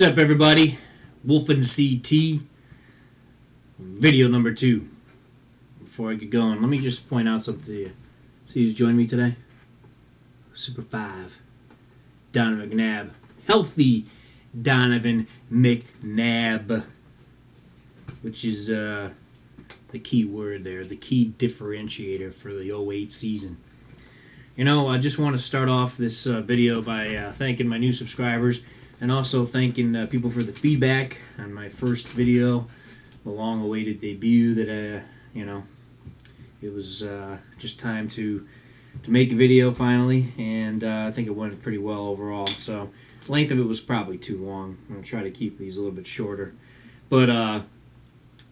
What's up, everybody? Wolfen CT, video number 2. Before I get going, let me just point out something to you. See who's joining me today? Super 5, Donovan McNabb. Healthy Donovan McNabb, which is the key word there, the key differentiator for the 08 season. You know, I just want to start off this video by thanking my new subscribers and also thanking people for the feedback on my first video, the long-awaited debut that, you know, it was just time to make a video finally, and I think it went pretty well overall. So, the length of it was probably too long. I'm going to try to keep these a little bit shorter. But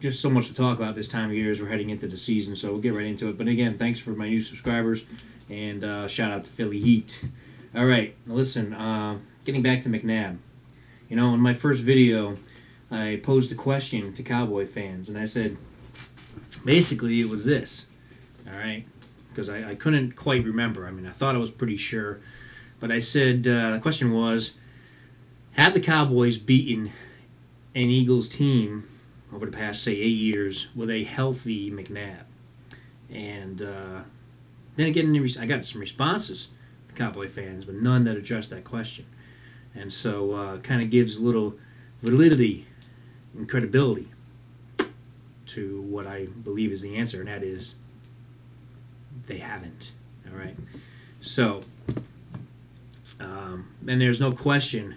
just so much to talk about this time of year as we're heading into the season, so we'll get right into it. But again, thanks for my new subscribers, and shout out to Philly Heat. All right, listen, getting back to McNabb. You know, in my first video, I posed a question to Cowboy fans, and I said, basically, it was this, all right? Because I couldn't quite remember. I mean, I thought I was pretty sure. But I said, the question was, have the Cowboys beaten an Eagles team over the past, say, 8 years with a healthy McNabb? And then again, I got some responses from Cowboy fans, but none that addressed that question. And so kind of gives a little validity and credibility to what I believe is the answer, and that is they haven't. All right. So then there's no question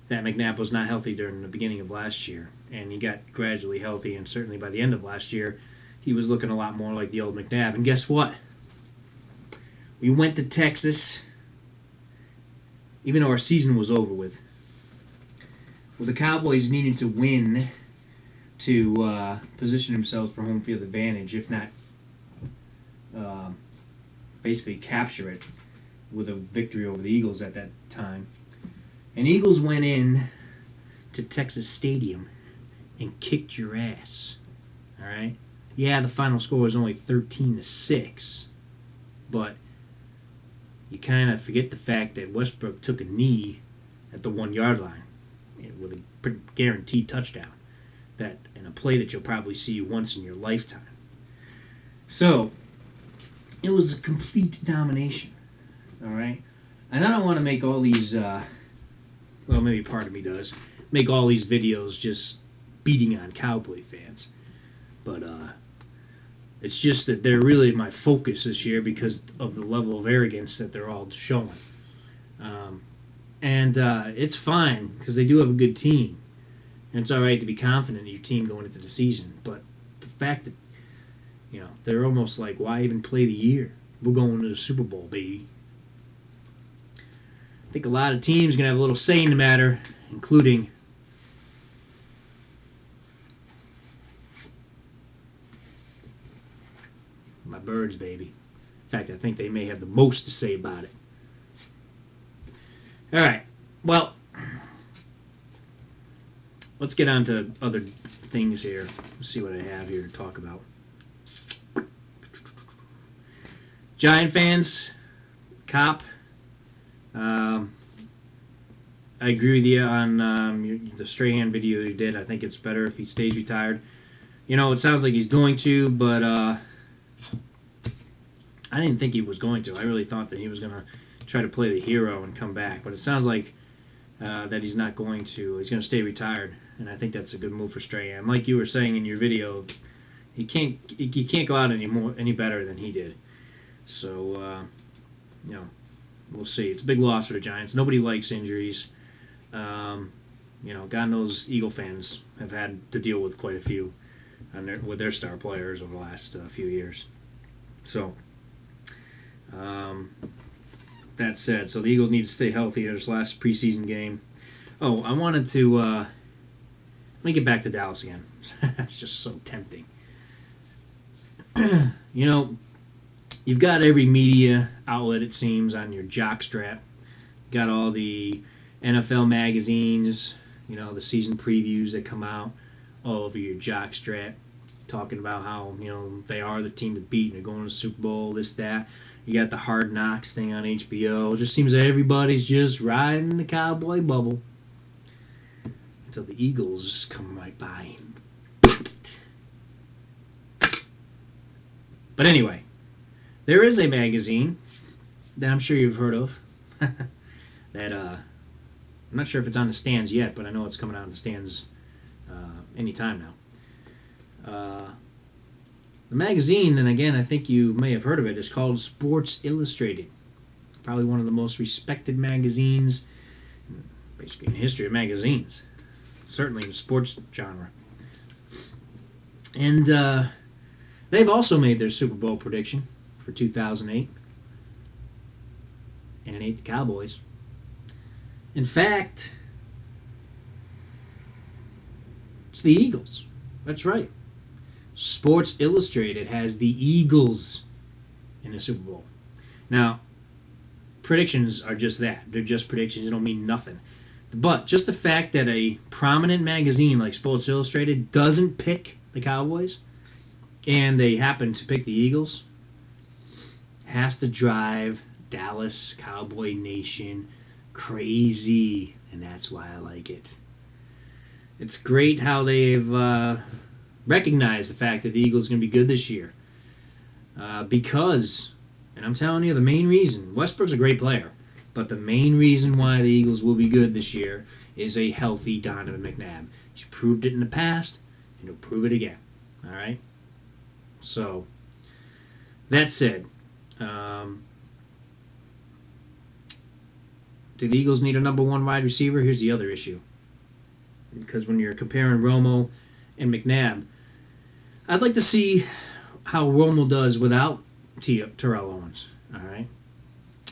that McNabb was not healthy during the beginning of last year, and he got gradually healthy, and certainly by the end of last year, he was looking a lot more like the old McNabb. And guess what? We went to Texas, even though our season was over with. Well, the Cowboys needed to win to position themselves for home field advantage, if not basically capture it with a victory over the Eagles at that time. And Eagles went in to Texas Stadium and kicked your ass. All right? Yeah, the final score was only 13-6, but you kind of forget the fact that Westbrook took a knee at the 1-yard line with a pretty guaranteed touchdown, that in a play that you'll probably see once in your lifetime. So it was a complete domination. All right, and I don't want to make all these. Well, maybe part of me does make all these videos just beating on Cowboy fans, but it's just that they're really my focus this year because of the level of arrogance that they're all showing. And it's fine because they do have a good team. And it's all right to be confident in your team going into the season. But the fact that, you know, they're almost like, why even play the year? We're going to the Super Bowl, baby. I think a lot of teams are going to have a little say in the matter, including my Birds, baby. In fact, I think they may have the most to say about it. All right. Well, let's get on to other things here. Let's see what I have here to talk about. Giant fans, Cop. I agree with you on the Strahan video you did. I think it's better if he stays retired. You know, it sounds like he's going to, but I didn't think he was going to. I really thought that he was going to try to play the hero and come back. But it sounds like that he's not going to. He's going to stay retired, and I think that's a good move for Strahan. Like you were saying in your video, he can't go out any better than he did. So, you know, we'll see. It's a big loss for the Giants. Nobody likes injuries. You know, God knows Eagle fans have had to deal with quite a few with their star players over the last few years. So, that said, so the Eagles need to stay healthy in this last preseason game. Oh, I wanted to let me get back to Dallas again. That's just so tempting. You know, you've got every media outlet, it seems, on your jockstrap. Got all the NFL magazines, you know, the season previews that come out all over your jockstrap, talking about how, you know, they are the team to beat and they're going to the Super Bowl, this, that. You got the Hard Knocks thing on HBO. It just seems that everybody's just riding the Cowboy bubble. until the Eagles come right by and pop it. But anyway, there is a magazine that I'm sure you've heard of that I'm not sure if it's on the stands yet, but I know it's coming out on the stands anytime now. The magazine, and again, I think you may have heard of it, is called Sports Illustrated. Probably one of the most respected magazines, basically in the history of magazines. Certainly in the sports genre. And they've also made their Super Bowl prediction for 2008. And it ain't the Cowboys. In fact, it's the Eagles. That's right. Sports Illustrated has the Eagles in the Super Bowl. Now, predictions are just that. They're just predictions. They don't mean nothing. But just the fact that a prominent magazine like Sports Illustrated doesn't pick the Cowboys, and they happen to pick the Eagles, has to drive Dallas Cowboy Nation crazy. And that's why I like it. It's great how they've recognize the fact that the Eagles are going to be good this year. Because, and I'm telling you, the main reason, Westbrook's a great player, but the main reason why the Eagles will be good this year is a healthy Donovan McNabb. He's proved it in the past, and he'll prove it again. All right? So, that said, do the Eagles need a number one wide receiver? Here's the other issue. Because when you're comparing Romo and McNabb, I'd like to see how Romo does without Terrell Owens, all right?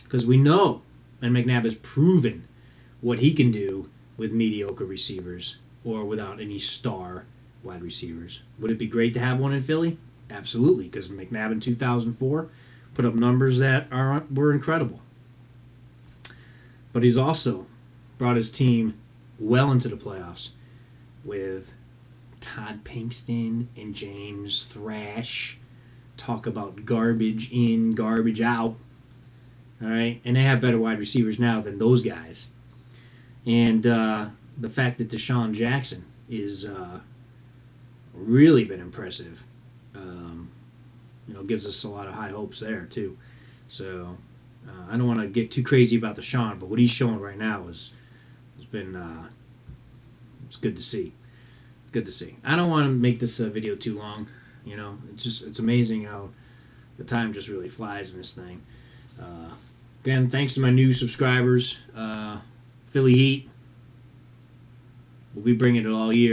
Because we know, and McNabb has proven what he can do with mediocre receivers or without any star wide receivers. Would it be great to have one in Philly? Absolutely, because McNabb in 2004 put up numbers that were incredible. But he's also brought his team well into the playoffs with Todd Pinkston and James Thrash. Talk about garbage in, garbage out. All right, and they have better wide receivers now than those guys. And the fact that Deshaun Jackson is really been impressive, gives us a lot of high hopes there too. So I don't want to get too crazy about Deshaun, but what he's showing right now has been it's good to see. It's good to see. I don't want to make this video too long. It's amazing how the time just really flies in this thing. Again, thanks to my new subscribers, Philly Heat. We'll be bringing it all year.